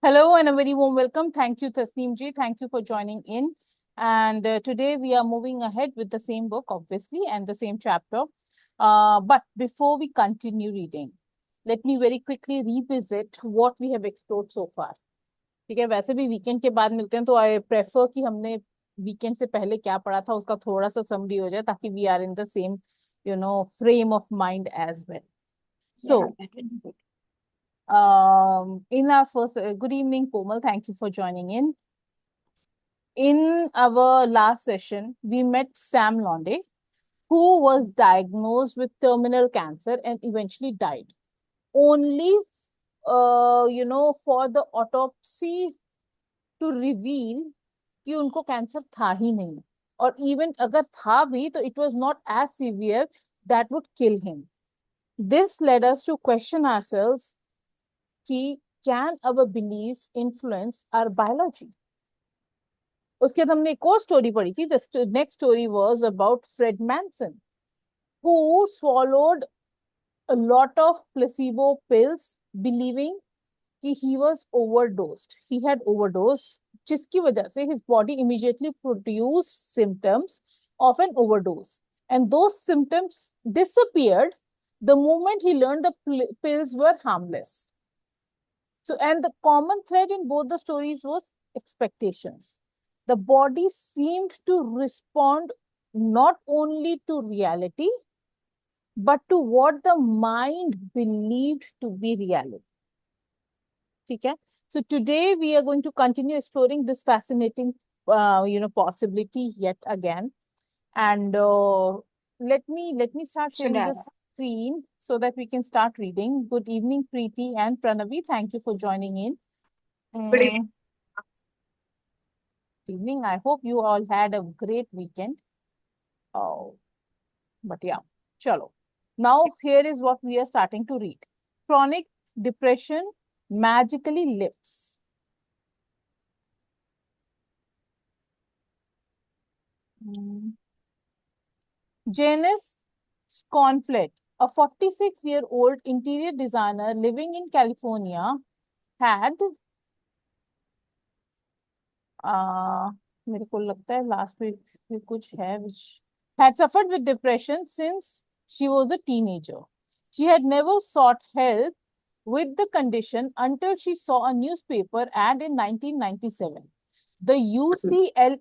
Hello and a very warm welcome. Thank you, Tasneem ji. Thank you for joining in. And today we are moving ahead with the same book, obviously, and the same chapter. But before we continue reading, let me very quickly revisit what we have explored so far. ठीक है, वैसे भी weekend के बाद मिलते हैं तो I prefer कि हमने वीकेंड से पहले क्या पढ़ा था उसका थोड़ा सा समरी हो जाए ताकि we are in the same frame of mind as well. So, in our first, good evening, Komal. Thank you for joining in. In our last session, we met Sam Londe, who was diagnosed with terminal cancer and eventually died. Only, for the autopsy to reveal कि उनको cancer था ही नहीं, और even अगर था भी तो it was not as severe that would kill him. This led us to question ourselves कि can our beliefs influence our biology? उसके बाद हमने एक और स्टोरी पढ़ी थी. The next story was about Fred Manson, who swallowed a lot of placebo pills, believing कि he was overdosed. He had overdosed, जिसकी वजह से his body immediately produced symptoms of an overdose, and those symptoms disappeared the moment he learned the pills were harmless. So, and the common thread in both the stories was expectations. The body seemed to respond not only to reality, but to what the mind believed to be reality. Okay? So today we are going to continue exploring this fascinating, possibility yet again. And let me start sharing the screen so that we can start reading. Good evening, Preeti and Pranavi. Thank you for joining in. Good evening. Evening. I hope you all had a great weekend. Oh, but yeah, chalo. Now here is what we are starting to read. Chronic depression magically lifts. Janis Schonfeld, a 46-year-old interior designer living in California, had मेरे को लगता है last week भी कुछ है, which had suffered with depression since she was a teenager. She had never sought help with the condition until she saw a newspaper ad in 1997. The UCLA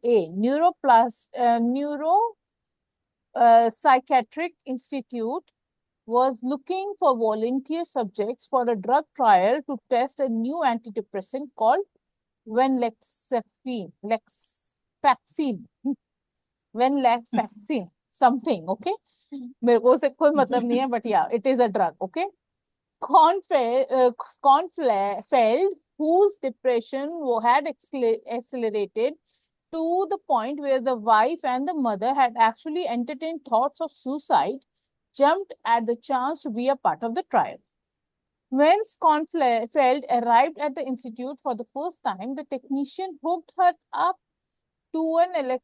Psychiatric Institute was looking for volunteer subjects for a drug trial to test a new antidepressant called venlafaxine, something, okay? मेरे को उससे कोई मतलब नहीं है, but yeah, it is a drug, okay? Schonfeld, whose depression had accelerated to the point where the wife and the mother had actually entertained thoughts of suicide, jumped at the chance to be a part of the trial. When Schonfeld arrived at the institute for the first time, the technician hooked her up to an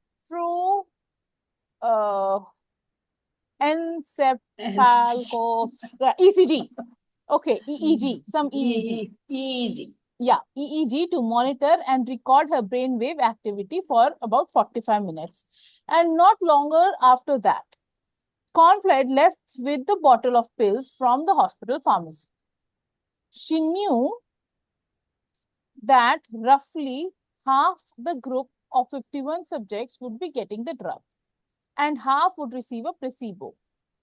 ECG. Okay, EEG, some EEG. EEG. Yeah, EEG to monitor and record her brainwave activity for about 45 minutes. And not longer after that, Schonfeld left with the bottle of pills from the hospital pharmacy. She knew that roughly half the group of 51 subjects would be getting the drug and half would receive a placebo,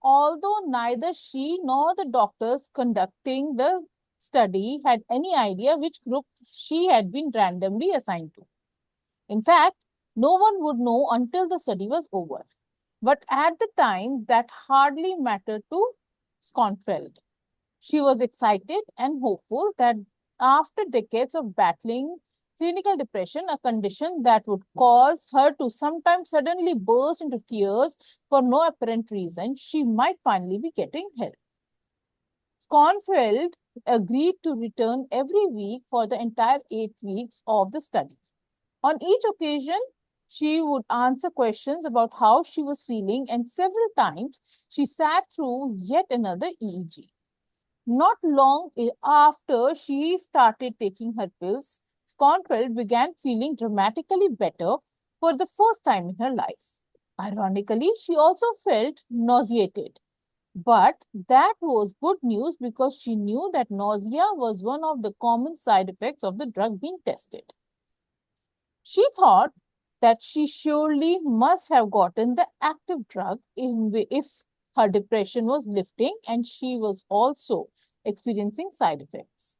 although neither she nor the doctors conducting the study had any idea which group she had been randomly assigned to. In fact, no one would know until the study was over. But at the time, that hardly mattered to Schonfeld. She was excited and hopeful that after decades of battling clinical depression, a condition that would cause her to sometimes suddenly burst into tears for no apparent reason, she might finally be getting help. Schonfeld agreed to return every week for the entire 8 weeks of the study. On each occasion, she would answer questions about how she was feeling, and several times she sat through yet another EEG. Not long after she started taking her pills, Schonfeld began feeling dramatically better for the first time in her life. Ironically, she also felt nauseated. But that was good news because she knew that nausea was one of the common side effects of the drug being tested. She thought that she surely must have gotten the active drug if her depression was lifting and she was also experiencing side effects.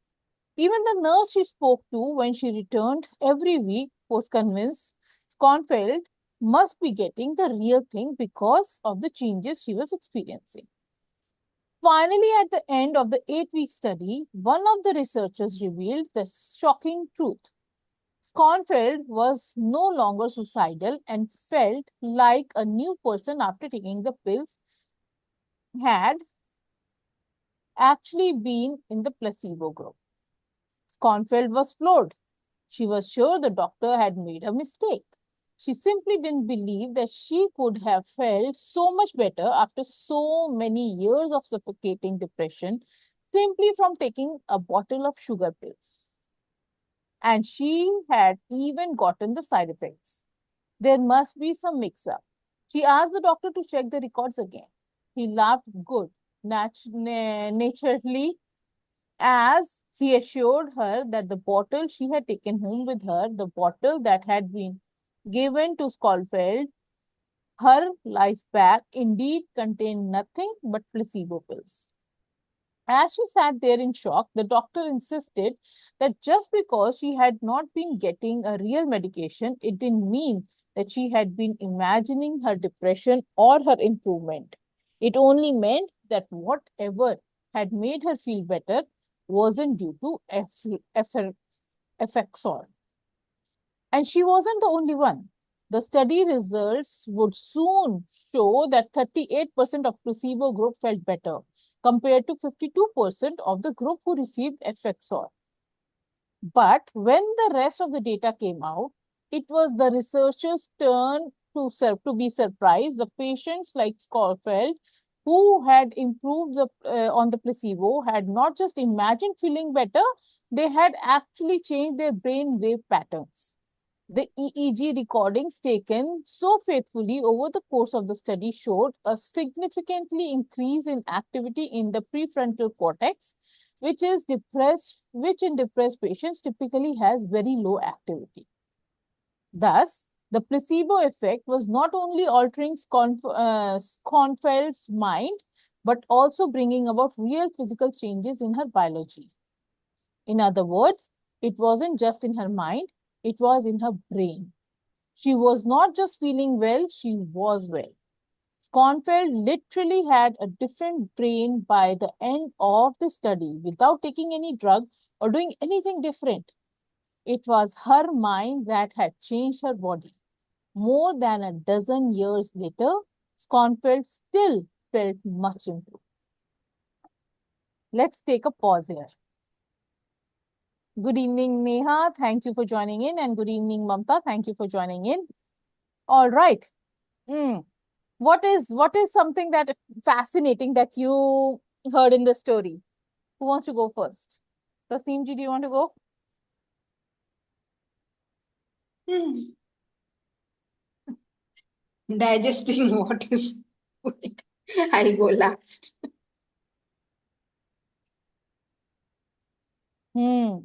Even the nurse she spoke to when she returned every week was convinced Schonfeld must be getting the real thing because of the changes she was experiencing. Finally, at the end of the 8-week study, one of the researchers revealed the shocking truth. Schonfeld was no longer suicidal and felt like a new person after taking the pills had actually been in the placebo group. Schonfeld was floored. She was sure the doctor had made a mistake. She simply didn't believe that she could have felt so much better after so many years of suffocating depression simply from taking a bottle of sugar pills. And she had even gotten the side effects. There must be some mix up. She asked the doctor to check the records again. He laughed good, naturally, as he assured her that the bottle she had taken home with her, the bottle that had been given to Schofield, her life back, indeed contained nothing but placebo pills. As she sat there in shock, the doctor insisted that just because she had not been getting a real medication, it didn't mean that she had been imagining her depression or her improvement. It only meant that whatever had made her feel better wasn't due to Effexor. And she wasn't the only one. The study results would soon show that 38% of placebo group felt better compared to 52% of the group who received Effexor. But when the rest of the data came out, it was the researchers' turn to be surprised. The patients like Schofield, who had improved on the placebo, had not just imagined feeling better, they had actually changed their brain wave patterns. The EEG recordings taken so faithfully over the course of the study showed a significantly increase in activity in the prefrontal cortex, which in depressed patients typically has very low activity. Thus, the placebo effect was not only altering Schonfeld's mind, but also bringing about real physical changes in her biology. In other words, it wasn't just in her mind, it was in her brain. She was not just feeling well, she was well. Schonfeld literally had a different brain by the end of the study without taking any drug or doing anything different. It was her mind that had changed her body. More than a dozen years later, Schonfeld still felt much improved. Let's take a pause here. Good evening, Neha. Thank you for joining in. And good evening, Mamta. Thank you for joining in. All right. Mm. What is something that fascinating that you heard in the story? Who wants to go first? Tasneem ji, do you want to go? Hmm. Digesting what is food. I'll go last. Hmm.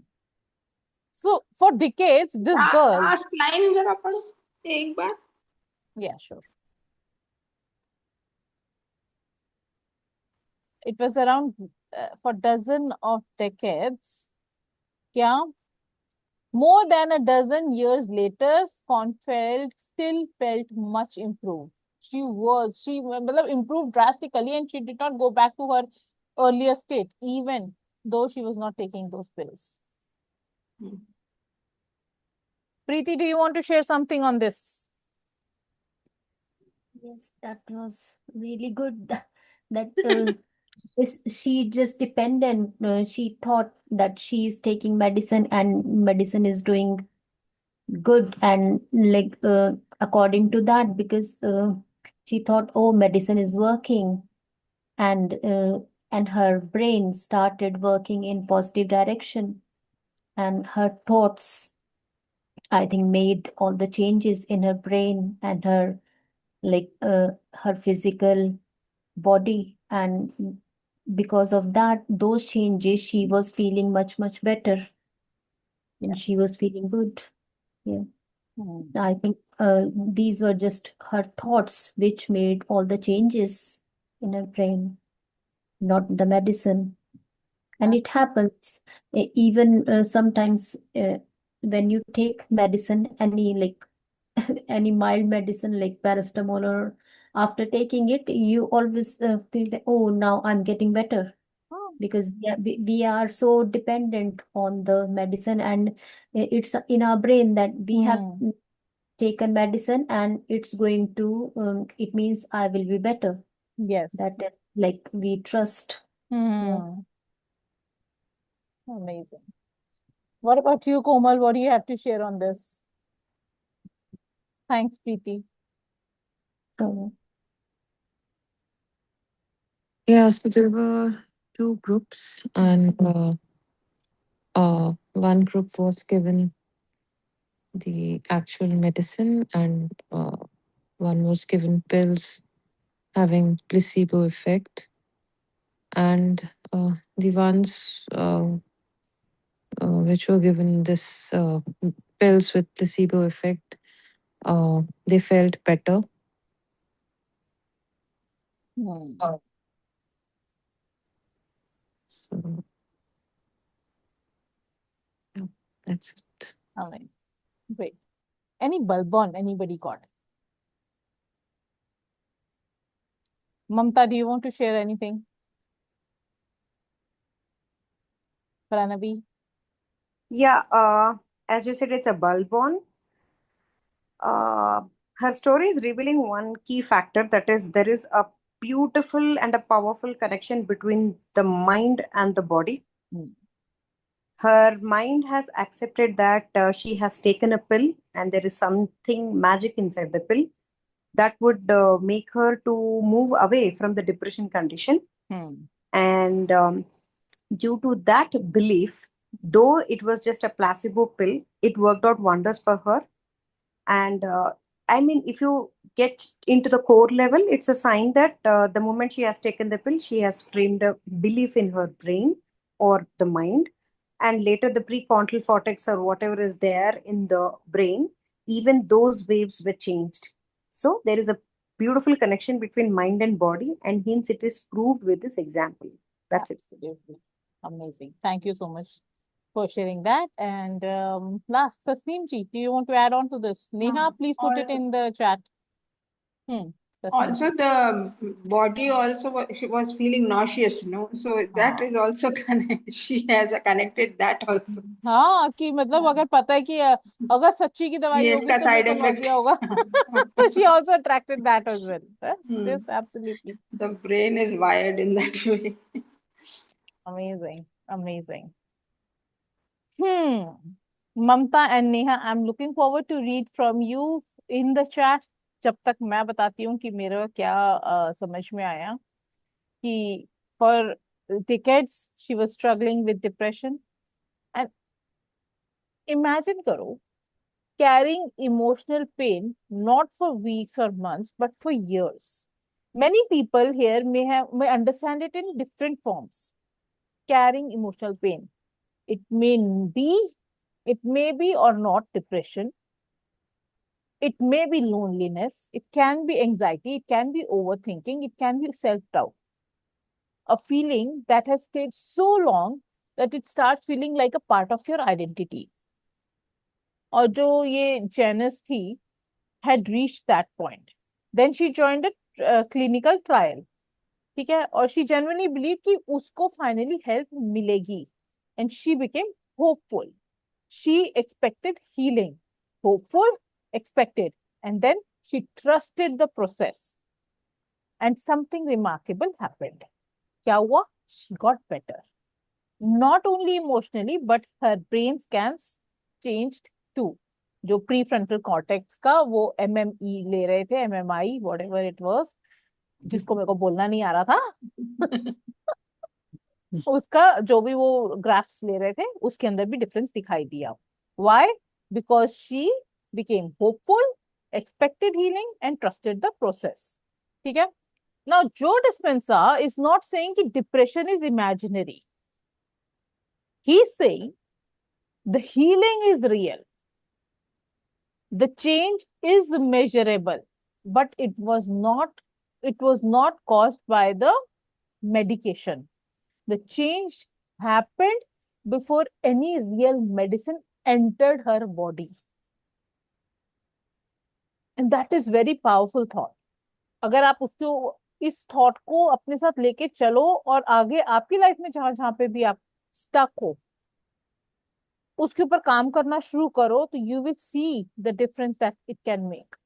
So for decades, this girl, last line जरा पढ़ो एक बार. yeah, sure. It was around for dozen of decades. Yeah. More than a dozen years later, Schonfeld still felt much improved. She improved drastically and she did not go back to her earlier state, even though she was not taking those pills. Preeti, do you want to share something on this? Yes, that was really good. That she just dependent. She thought that she is taking medicine and medicine is doing good, and according to that, because she thought, oh, medicine is working, and uh, and her brain started working in positive direction, and her thoughts I think, made all the changes in her brain and her her physical body. And because of that, those changes, she was feeling much, much better. And she Yes. was feeling good. Yeah. Hmm. I think these were just her thoughts which made all the changes in her brain, not the medicine. And it happens even sometimes when you take medicine, any any mild medicine like paracetamol, or after taking it, you always feel that, oh, now I'm getting better, Oh. because we are so dependent on the medicine, and it's in our brain that we have Hmm. taken medicine and it's going to, it means I will be better. Yes. That is like we trust. Yeah. Hmm. Amazing. What about you, Komal? What do you have to share on this? Thanks, Preeti. So, Yeah, so there were two groups, and one group was given the actual medicine, and one was given pills having placebo effect. And the ones which were given this pills with placebo effect, they felt better. Hmm. So yeah, that's it. Amazing. Great. Any bulbon anybody got? Mamta, do you want to share anything? Pranavi? Yeah, as you said, it's a bulb. Uh, Her story is revealing one key factor, that is, there is a beautiful and a powerful connection between the mind and the body. Hmm. Her mind has accepted that she has taken a pill and there is something magic inside the pill that would make her to move away from the depression condition. Hmm. And due to that belief, though it was just a placebo pill, it worked out wonders for her. And I mean, if you get into the core level, it's a sign that the moment she has taken the pill, she has framed a belief in her brain or the mind. And later, the prefrontal cortex or whatever is there in the brain, even those waves were changed. So, there is a beautiful connection between mind and body, and hence it is proved with this example. That's it. Absolutely. Amazing. Thank you so much for sharing that. And last, Tasneem ji, do you want to add on to this? Neha, please put it All in the chat. Hmm. Tasneem ji. also the body also she was feeling nauseous, no? So that हाँ is also she has connected that also. हाँ कि मतलब हाँ, अगर पता है कि अगर सच्ची की दवाई ये होगी इसका तो मेरे साइड को इफेक्ट. nausea होगा तो she also attracted that as well. Yes, Hmm. yes, absolutely. The brain is wired in that way. Amazing, amazing. Mamta and Neha, I'm looking forward to read from you in the chat. जब तक मैं बताती हूँ कि मेरा क्या समझ में आया कि for decades she was struggling with depression. And imagine करो carrying emotional pain not for weeks or months but for years. Many people here may understand it in different forms. Carrying emotional pain. It may be, it may be or not depression. It may be loneliness. It can be anxiety. It can be overthinking. It can be self-doubt. A feeling that has stayed so long that it starts feeling like a part of your identity. और जो ये Janice थी had reached that point. Then she joined a clinical trial. ठीक है और she genuinely believed कि उसको finally help मिलेगी. And she became hopeful. She expected healing. Hopeful, expected. And then she trusted the process. And something remarkable happened. क्या हुआ? She got better. Not only emotionally, but her brain scans changed too. जो prefrontal cortex का वो MME ले रहे थे MMI whatever it was जिसको मेरे को बोलना नहीं आ रहा था उसका जो भी वो ग्राफ्स ले रहे थे उसके अंदर भी डिफरेंस दिखाई दिया. Why? because she became hopeful, expected healing, and trusted the process. ठीक है? Now, Joe Dispenza is not saying that depression is imaginary. He's saying the healing is real. The change is measurable, but it was not caused by the medication. The change happened before any real medicine entered her body. And that is very powerful thought. अगर आप उसको इस thought को अपने साथ लेके चलो और आगे आपकी लाइफ में जहां जहां पे भी आप स्टक हो उसके ऊपर काम करना शुरू करो तो you will see the difference that it can make.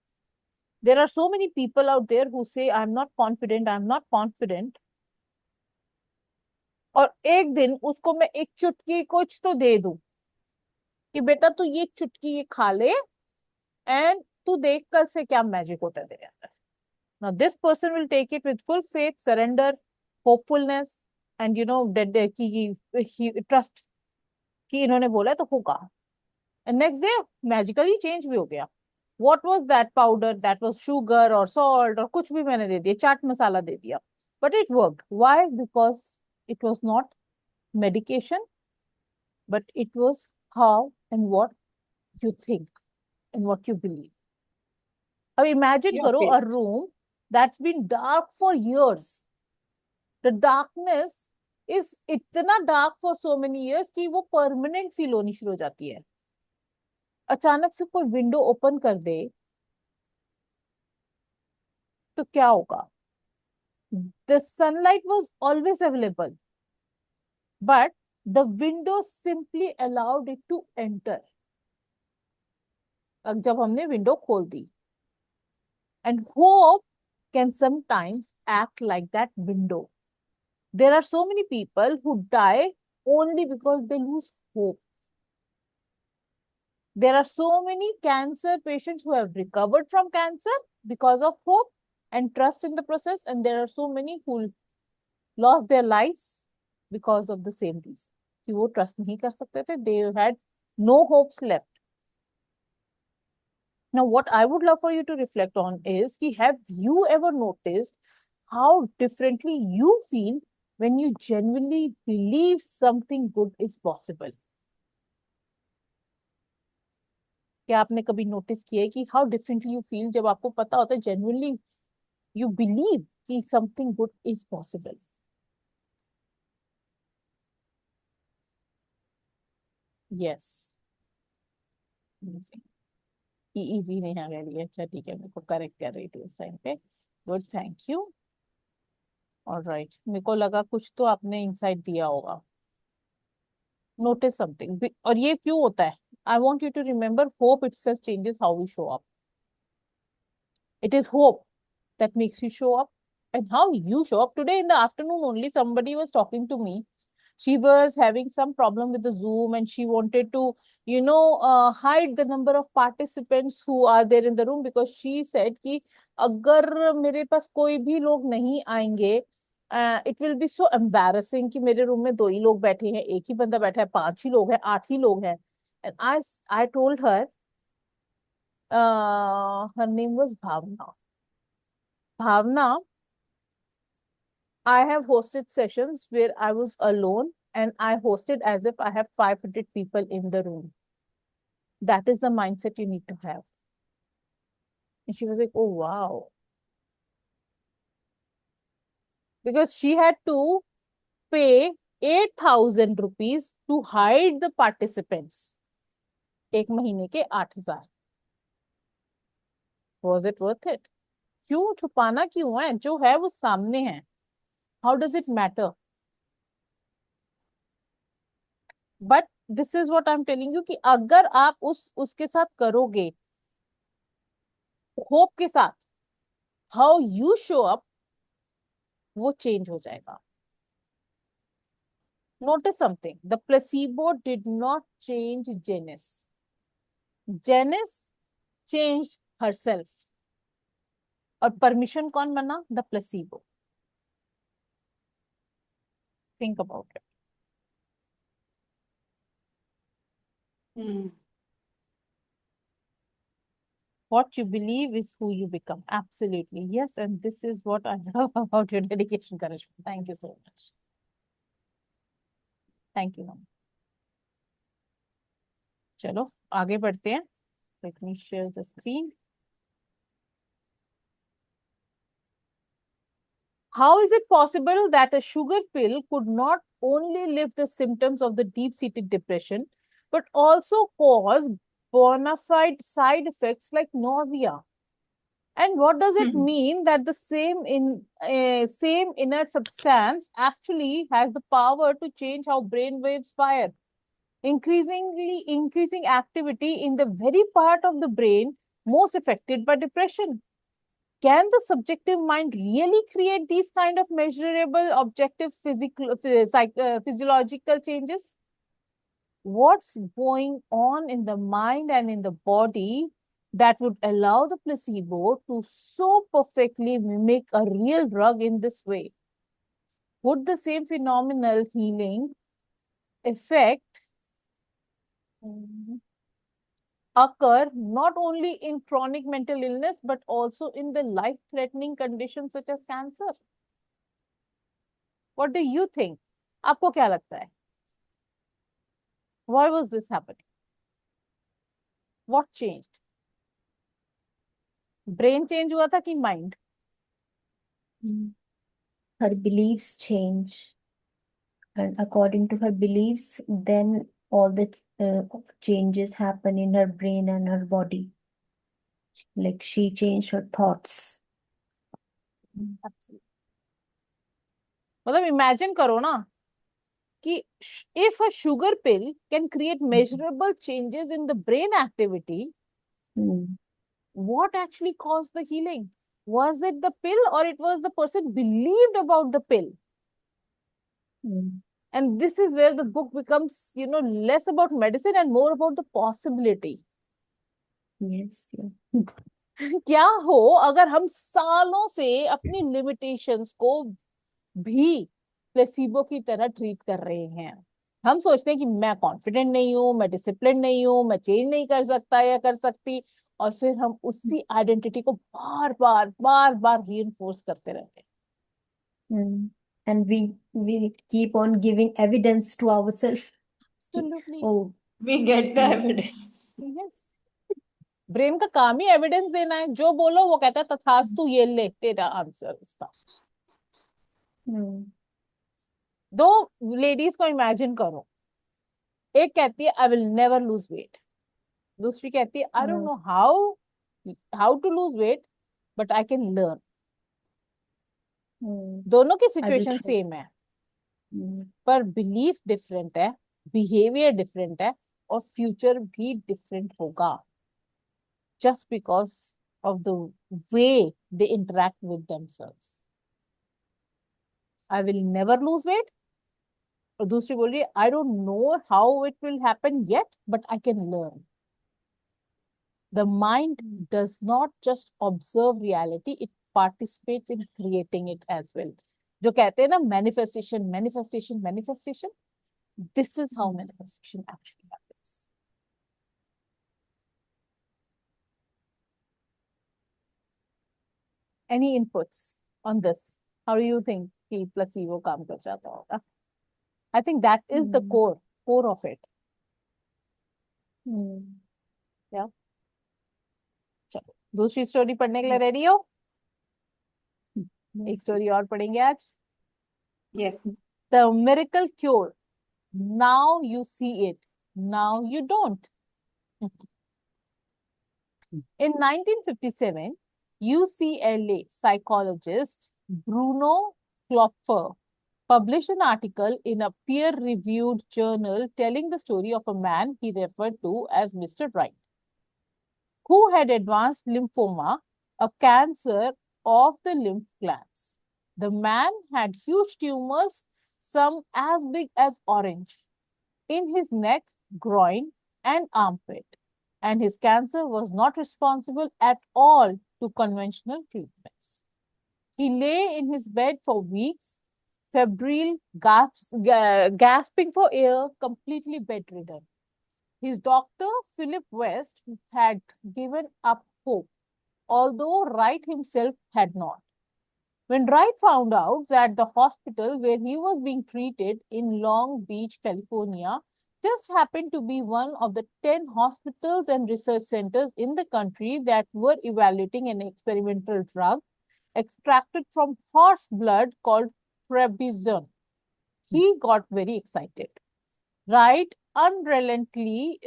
There are so many people out there who say I'm not confident, I'm not confident. और एक दिन उसको मैं एक चुटकी कुछ तो दे दूं कि बेटा तू ये चुटकी ये खा ले एंड तू देख कल से क्या मैजिक होता है तेरे अंदर. Now this person will take it with full faith, surrender, hopefulness, and he trust कि इन्होंने बोला है तो होगा. And next day magically change भी हो गया. What was that powder? That was sugar or salt or कुछ भी मैंने दे दिया, चाट मसाला दे दिया. But it worked. Why? Because it was not medication, but it was how and what you think and what you believe. अब imagine करो a room that's been dark for years. The darkness is इतना dark for so many years कि वो permanent feel होनी शुरू हो जाती है. अचानक से कोई विंडो ओपन कर दे तो क्या होगा? The sunlight was always available, but the window simply allowed it to enter. अब जब हमने विंडो खोल दी. And hope can sometimes act like that window. There are so many people who die only because they lose hope. There are so many cancer patients who have recovered from cancer because of hope and trust in the process, and there are so many who lost their lives because of the same reason. कि वो trust नहीं कर सकते थे. They had no hopes left. Now, what I would love for you to reflect on is, have you ever noticed how differently you feel when you genuinely believe something good is possible? क्या आपने कभी notice किया है कि how differently you feel जब आपको पता होता है genuinely you believe कि something good is possible? Yes. Easy नहीं आ गई. अच्छा ठीक है, मेरे को करेक्ट कर रही थी इस टाइम पे. Good, thank you. ऑलराइट, मेरे को लगा कुछ तो आपने इंसाइट दिया होगा. Notice something. और ये क्यों होता है? I want you to remember hope itself changes how we show up. It is hope that makes you show up and how you show up. Today in the afternoon only somebody was talking to me. She was having some problem with the Zoom and she wanted to hide the number of participants who are there in the room because she said कि अगर मेरे पास कोई भी लोग नहीं आएंगे it will be so embarrassing कि मेरे रूम में 2 ही लोग बैठे हैं, एक ही बंदा बैठा है, 5 ही लोग हैं, 8 ही लोग हैं. And I told her her name was Bhavna. Bhavna, I have hosted sessions where I was alone and I hosted as if I have 500 people in the room. That is the mindset you need to have. And she was like, oh, wow. Because she had to pay 8,000 rupees to hide the participants. एक महीने के 8,000. Was it worth it? क्यों छुपाना क्यों है? जो है वो सामने है. How does it matter? But this is what I'm telling you कि अगर आप उसके साथ करोगे, होप के साथ, how you show up, वो चेंज हो जाएगा. Notice something. The placebo did not change Janis. Janis changed herself. और परमिशन कौन बना? The placebo. Think about it. What you believe is who you become. Absolutely. Yes. And this is what I love about your dedication, Karishma. Thank you so much. Thank you, ma'am. चलो आगे बढ़ते हैं. Let me share the screen. How is it possible that a sugar pill could not only lift the symptoms of the deep-seated depression, but also cause bona fide side effects like nausea? And what does it mean that the same inert substance actually has the power to change how brain waves fire, increasing activity in the very part of the brain most affected by depression? Can the subjective mind really create these kind of measurable, objective, physiological changes? What's going on in the mind and in the body that would allow the placebo to so perfectly mimic a real drug in this way? Would the same phenomenal healing effect occur not only in chronic mental illness but also in the life-threatening conditions such as cancer? What do you think? आपको क्या लगता है? Why was this happening? What changed? Brain change हुआ था कि mind? Her beliefs change, and according to her beliefs, then all the changes happen in her brain and her body. Like she changed her thoughts. Absolutely. मतलब imagine करो ना कि if a sugar pill can create measurable changes in the brain activity, what actually caused the healing? Was it the pill or it was the person believed about the pill? And this is where the book becomes, less about medicine and more about the possibility. Yes. क्या हो अगर हम सालों से अपनी limitations को भी placebo की तरह ट्रीट कर रहे हैं? हम सोचते हैं कि मैं कॉन्फिडेंट नहीं हूं, मैं डिसिप्लिन नहीं हूं, मैं चेंज नहीं कर सकता या कर सकती, और फिर हम उसी आइडेंटिटी को बार बार बार बार रीइंफोर्स करते रहते हैं. And we keep on giving evidence to ourselves. Absolutely. Oh, We get the evidence. Yes. Brain का काम ही एविडेंस देना है. जो बोलो वो कहता है तथास्तु, ये ले तेरा आंसर इसका. दो लेडीज को इमेजिन करो. एक कहती है I will never lose weight, दूसरी कहती है I don't know how to lose weight but I can learn. दोनों की सिचुएशन सेम है, पर बिलीफ डिफरेंट है, बिहेवियर डिफरेंट है, और फ्यूचर भी डिफरेंट होगा just because of the way they interact with themselves. I will never lose weight. और दूसरी बोल रही है I don't know how it will happen yet, but I can learn. The mind does not just observe reality, it participates in creating it as well. जो कहते हैं ना manifestation, manifestation, manifestation, this is how manifestation actually happens. Any inputs on this? How do you think कि placebo काम कर जाता होगा? I think that is the core of it. Yeah. चलो दूसरी स्टोरी पढ़ने के लिए रेडी हो? एक स्टोरी और पढ़ेंगे आज. Yes. The miracle cure. Now you see it. Now you don't. In 1957, UCLA psychologist Bruno Klopfer published an article in a peer-reviewed journal telling the story of a man he referred to as Mr. Wright, who had advanced lymphoma, a cancer of the lymph glands. The man had huge tumors, some as big as orange, in his neck, groin, and armpit, and his cancer was not responsible at all to conventional treatments. He lay in his bed for weeks, febrile, gasping for air, completely bedridden. His doctor, Philip West, had given up hope, although Wright himself had not. When Wright found out that the hospital where he was being treated in Long Beach, California, just happened to be one of the 10 hospitals and research centers in the country that were evaluating an experimental drug extracted from horse blood called trebizon, he got very excited. Wright relentingly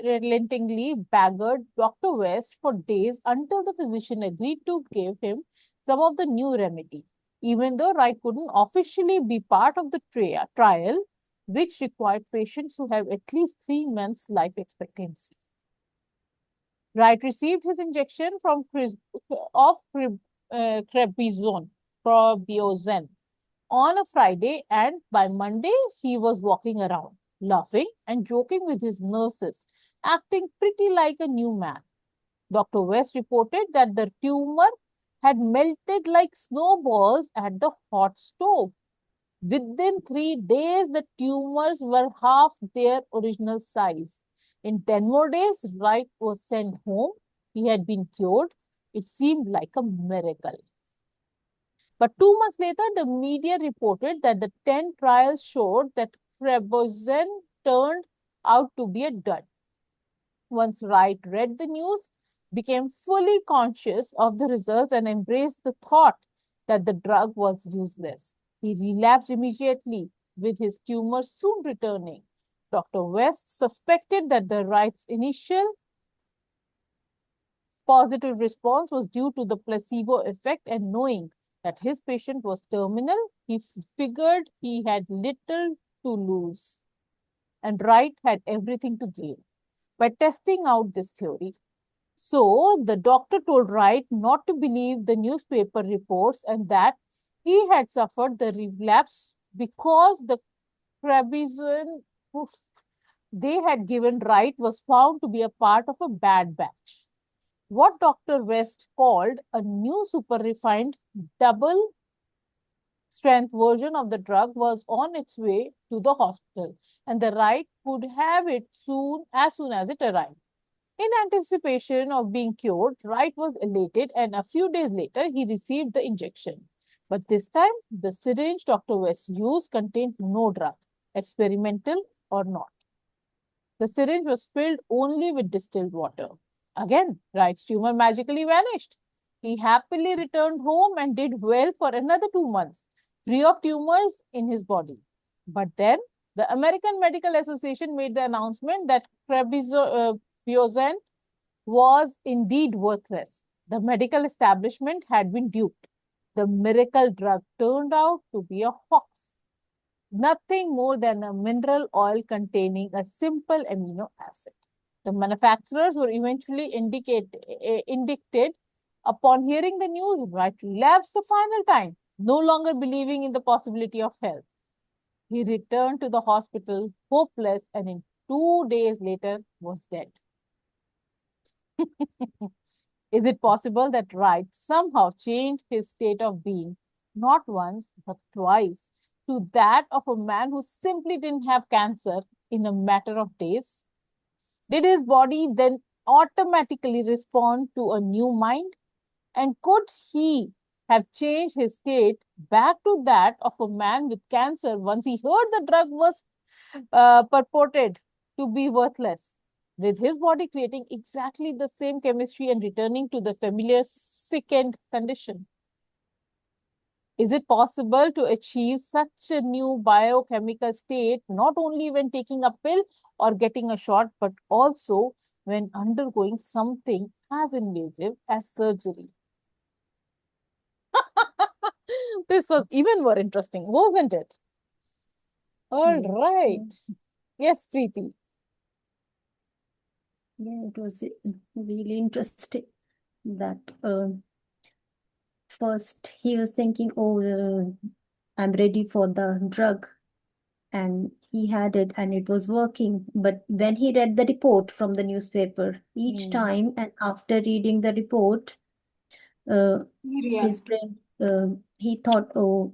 baggered Dr. West for days until the physician agreed to give him some of the new remedy, even though Wright couldn't officially be part of the trial, which required patients who have at least 3 months life expectancy. Wright received his injection of Crepizone on a Friday, and by Monday he was walking around, laughing and joking with his nurses, acting pretty like a new man. Dr. West reported that the tumor had melted like snowballs at the hot stove. Within 3 days, the tumors were half their original size. In 10 more days, Wright was sent home. He had been cured. It seemed like a miracle. But 2 months later, the media reported that the 10 trials showed that Trebizon turned out to be a dud. Once Wright read the news, became fully conscious of the results and embraced the thought that the drug was useless. He relapsed immediately, with his tumor soon returning. Dr. West suspected that the Wright's initial positive response was due to the placebo effect, and knowing that his patient was terminal, he figured he had little to lose and Wright had everything to gain by testing out this theory. So the doctor told Wright not to believe the newspaper reports and that he had suffered the relapse because the Crabizone they had given Wright was found to be a part of a bad batch. What Dr. West called a new super refined double strength version of the drug was on its way to the hospital, and the Wright could have it as soon as it arrived. In anticipation of being cured, Wright was elated, and a few days later, he received the injection. But this time, the syringe Dr. West used contained no drug, experimental or not. The syringe was filled only with distilled water. Again, Wright's tumor magically vanished. He happily returned home and did well for another 2 months, free of tumors in his body. But then, the American Medical Association made the announcement that Trebizon was indeed worthless. The medical establishment had been duped. The miracle drug turned out to be a hoax. Nothing more than a mineral oil containing a simple amino acid. The manufacturers were eventually indicted upon hearing the news. Wright relapsed the final time, no longer believing in the possibility of health. He returned to the hospital hopeless and in 2 days later was dead. Is it possible that Wright somehow changed his state of being, not once, but twice, to that of a man who simply didn't have cancer in a matter of days? Did his body then automatically respond to a new mind? And could he have changed his state back to that of a man with cancer once he heard the drug was purported to be worthless, with his body creating exactly the same chemistry and returning to the familiar sickened condition? Is it possible to achieve such a new biochemical state not only when taking a pill or getting a shot, but also when undergoing something as invasive as surgery? This was even more interesting, wasn't it? All Yeah. right. Yes, Preeti. Yeah, it was really interesting that first he was thinking, oh, I'm ready for the drug, and he had it and it was working. But when he read the report from the newspaper, each time and after reading the report, his brain, he thought, oh,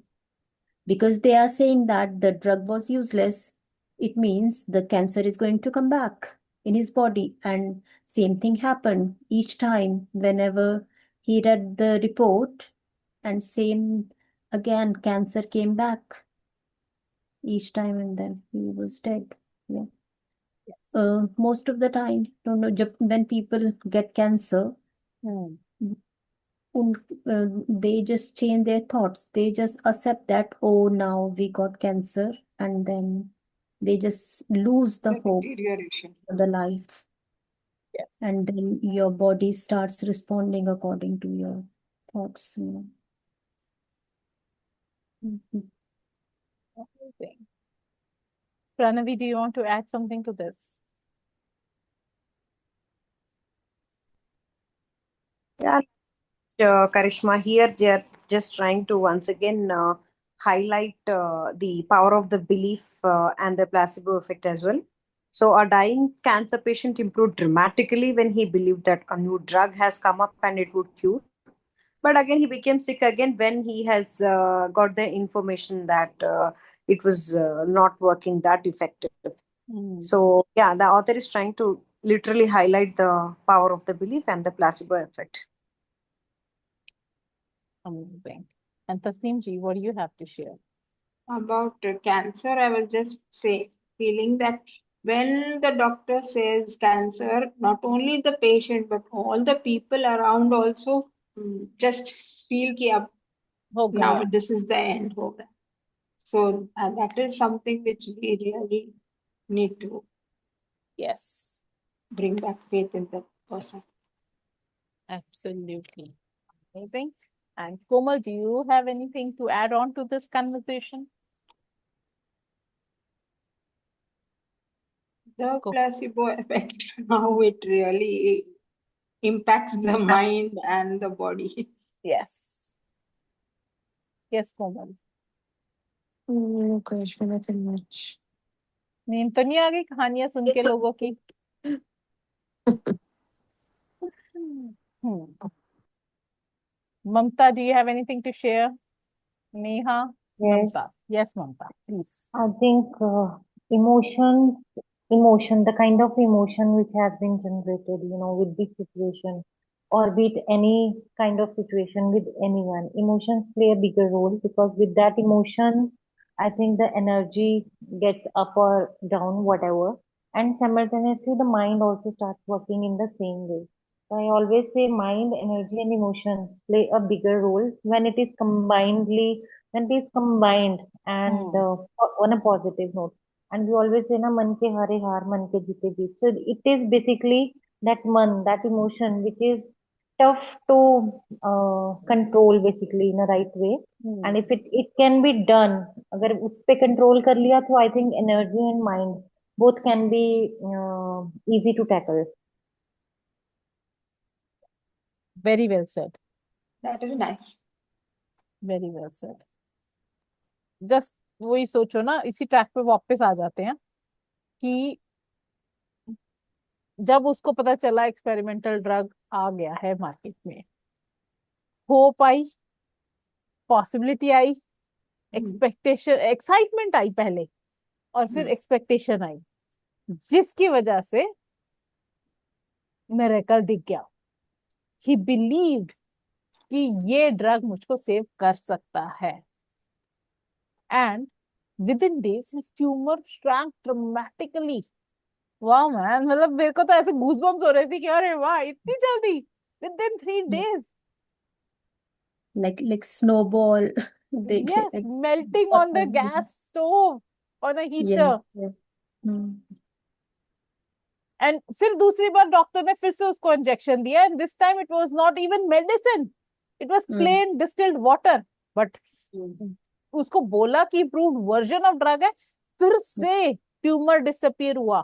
because they are saying that the drug was useless, it means the cancer is going to come back. in his body, and same thing happened each time whenever he read the report, and same again, cancer came back each time, and then he was dead. Yeah. Most of the time, don't know, when people get cancer, Hmm. they just change their thoughts. They just accept that, oh, now we got cancer, and then they just lose the The hope deterioration. for the life. Yes. And then your body starts responding according to your thoughts. Mhm. Amazing. Pranavi, do you want to add something to this? Yeah, Karishma, here they're just trying to once again highlight the power of the belief and the placebo effect as well. So, a dying cancer patient improved dramatically when he believed that a new drug has come up and it would cure. But again, he became sick again when he has got the information that it was not working that effective. Hmm. So, yeah, the author is trying to literally highlight the power of the belief and the placebo effect. Amazing. And Tasneem ji, what do you have to share? About cancer, I was just feeling that when the doctor says cancer, not only the patient but all the people around also just feel कि अब हो now गया. this is the end. हो गया. So that is something which we really need to Yes, bring back faith in the person. absolutely. Amazing. And Komal, do you have anything to add on to this conversation? The Go. placebo effect, how it really impacts the mind and the body. Yes. Yes, Komal. No, Karishma, nothing much. नींद तो नहीं आ गई कहानियां सुन के Yes. लोगों की? Hmm. Mamta, do you have anything to share? Neha? Yes, Mamta. Yes, Mamta, please. I think emotion, the kind of emotion which has been generated, with this situation, or be it any kind of situation with anyone, emotions play a bigger role because with that emotions, I think the energy gets up or down, whatever, and simultaneously the mind also starts working in the same way. So I always say mind, energy, and emotions play a bigger role when it is combined and Hmm. on a positive note. And we always say na man ke hare har, man ke jite jeet. So it is basically that man, that emotion which is tough to control basically in a right way. Hmm. And if it can be done, अगर उस पे control कर लिया तो I think energy and mind both can be easy to tackle. Very well said. That is nice. Very well said. Just वही सोचो ना, इसी ट्रैक पे वापस आ जाते हैं कि जब उसको पता चला एक्सपेरिमेंटल ड्रग आ गया है मार्केट में, hope I, possibility I, expectation, excitement I पहले, और फिर एक्सपेक्टेशन आई, जिसकी वजह से मिरेकल दिख गया. ही बिलीव्ड कि ये ड्रग मुझको सेव कर सकता है. And with in days his tumour shrank dramatically. वाह मैन, मतलब मेरे को तो ऐसे गूजबम्स हो रहे थे कि अरे वाह, इतनी जल्दी, with in 3 days. Like snowball. They Yes, like, melting on the gas stove, on a yeah, heater. yeah. Mm, and फिर दूसरी बार डॉक्टर ने फिर से उसको इंजेक्शन दिया, and this time it was not even medicine, it was mm, plain distilled water. But उसको बोला कि इम्प्रूव्ड वर्जन ऑफ ड्रग है, फिर से ट्यूमर डिसअपीयर हुआ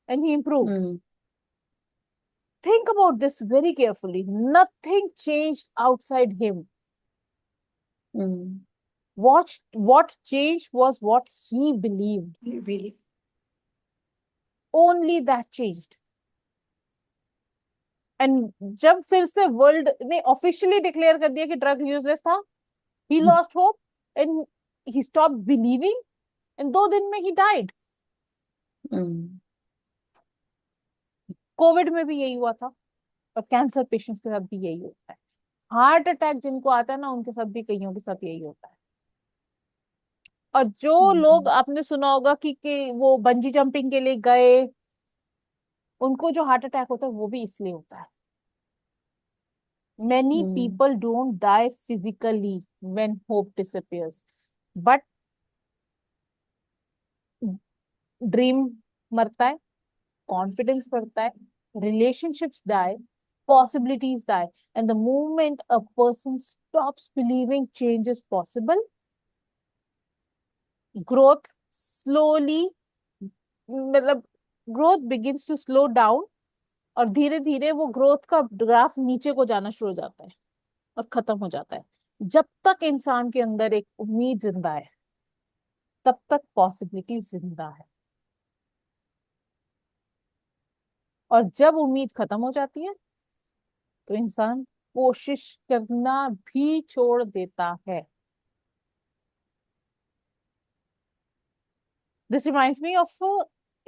and he improve. mm, Think about this very carefully. Nothing changed outside him. mm, What changed was what he believed. Really. Only that changed. And जब फिर से world ने officially declare कर दिया कि ड्रग यूजलेस था, he lost hope and he stopped believing, and 2 दिन में he died. mm. कोविड में भी यही हुआ था और कैंसर पेशेंट्स के साथ भी यही होता है। हार्ट अटैक जिनको आता है ना, उनके साथ भी कईयों के साथ यही होता है। और जो लोग आपने सुना होगा कि वो बंजी जंपिंग के लिए गए, उनको जो हार्ट अटैक होता है वो भी इसलिए होता है। Many people don't die physically when hope disappears, but dream मरता है, confidence मरता है, relationships die, possibilities die, and the moment a person stops believing change is possible, growth slowly, मतलब growth begins to slow down, और धीरे धीरे वो growth का ग्राफ नीचे को जाना शुरू हो जाता है और खत्म हो जाता है। जब तक इंसान के अंदर एक उम्मीद जिंदा है, तब तक पॉसिबिलिटी जिंदा है। और जब उम्मीद खत्म हो जाती है तो इंसान कोशिश करना भी छोड़ देता है। दिस रिमाइंड्स मी ऑफ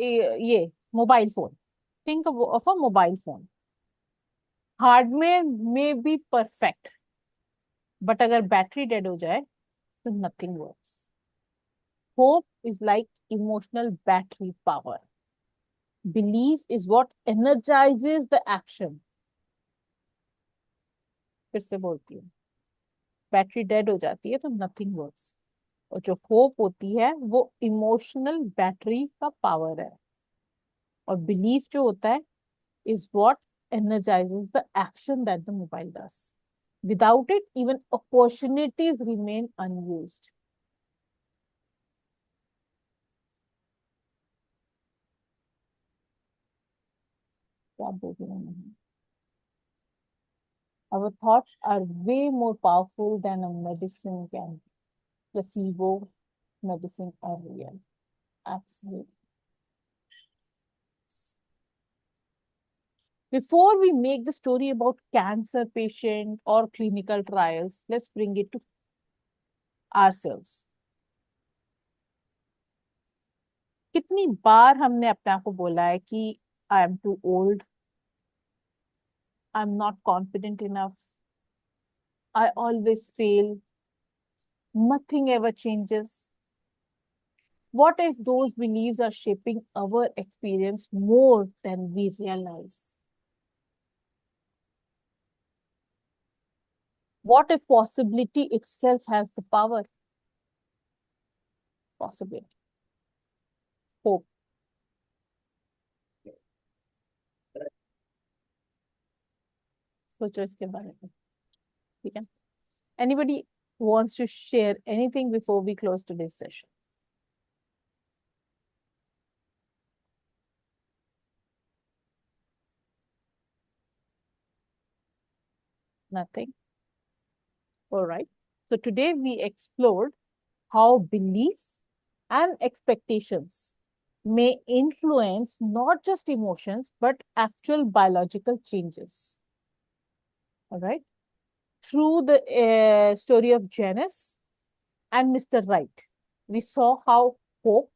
ये mobile phone. Think of a mobile phone. Hardware में बी परफेक्ट, बट अगर बैटरी डेड हो जाए तो nothing works. Hope is like emotional battery power. Belief is what energizes the action. फिर से बोलती हूँ, बैटरी डेड हो जाती है तो नथिंग वर्क्स, और जो होप होती है वो इमोशनल बैटरी का पावर है। और बिलीफ जो होता है is what energizes the action that the mobile does. Without it, even opportunities remain unused. क्या बोल रही हूँ मैं? Our thoughts are way more powerful than a medicine can be. Placebo, medicine are real. Absolutely. Before we make the story about cancer patient or clinical trials, let's bring it to ourselves. कितनी बार हमने अपने आप को बोला है कि I am too old, I'm not confident enough, I always fail, nothing ever changes. What if those beliefs are shaping our experience more than we realize? What if possibility itself has the power? Possibility. Hope. सोचो इसके बारे में, ठीक है? Anybody wants to share anything before we close today's session? Nothing? All right. So today we explored how beliefs and expectations may influence not just emotions, but actual biological changes. All right. Through the story of Janis and Mr. Wright, we saw how hope,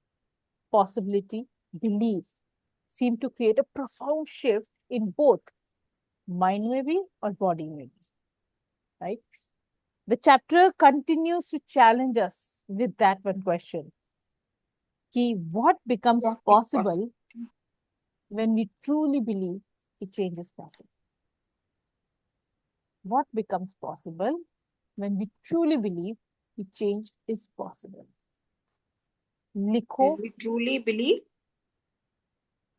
possibility, belief seem to create a profound shift in both mind maybe or body maybe, right? The chapter continues to challenge us with that one question. Ki what becomes possible when we truly believe a change is possible? What becomes possible when we truly believe a change is possible? Likho, We truly believe.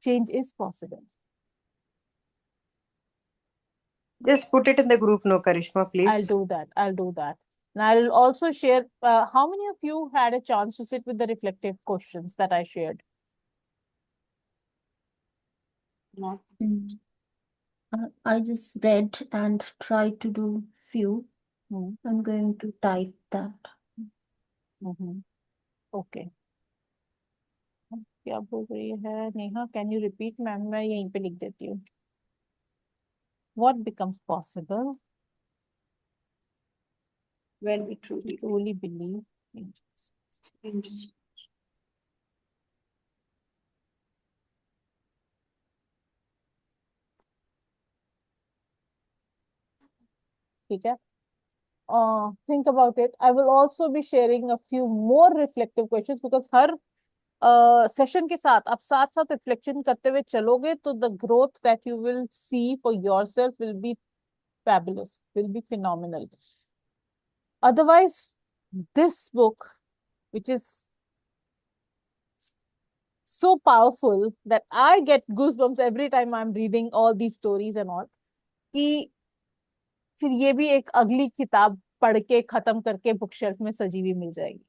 change is possible. Just put it in the group, no, Karishma, please. I'll do that. I'll do that. And I'll also share, how many of you had a chance to sit with the reflective questions that I shared? Not. I just read and tried to do few. Hmm. I'm going to type that. Okay. क्या बोल रही है Neha? Can you repeat, ma'am? मैं यहीं पे लिख देती हूँ. What becomes possible When we truly believe changes? changes. ठीक है? Think about it. I will also be sharing a few more reflective questions because her session के साथ आप साथ साथ रिफ्लेक्शन करते हुए चलोगे तो the growth that you will see for yourself will be fabulous, will be phenomenal. Otherwise, this book, which is so powerful that I get goosebumps every time I'm reading all these stories and all, कि फिर ये भी एक अगली किताब पढ़ के खत्म करके बुक शेल्फ में सजी हुई मिल जाएगी.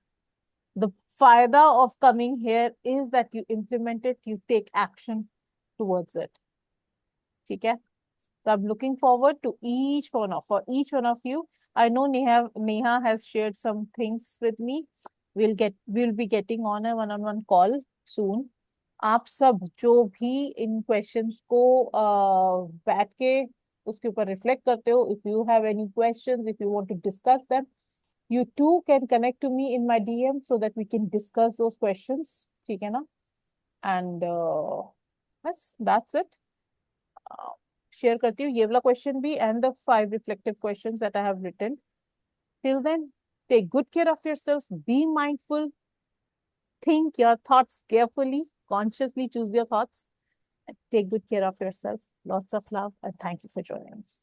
The फायदा of coming here is that you implement it, you take action towards it. ठीक है? So I'm looking forward to each one of you. I know Neha has shared some things with me. We'll be getting on a one-on-one call soon. आप सब जो भी इन questions को बैठ के उसके ऊपर रिफ्लेक्ट करते हो, if you have any questions, if you want to discuss them, you too can connect to me in my DM so that we can discuss those questions. ठीक है ना? And yes, that's it. Share करती हूँ ये वाला question भी and the 5 reflective questions that I have written. Till then, take good care of yourself, be mindful, think your thoughts carefully, consciously choose your thoughts, and take good care of yourself. Lots of love and thank you for joining us.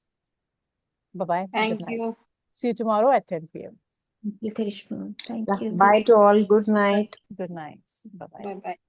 Bye-bye. Thank Good night. you. See you tomorrow at 10 p.m. Thank you, Karishma. Thank Yeah, you. bye to all. Good night. Good night. Bye-bye. Bye bye.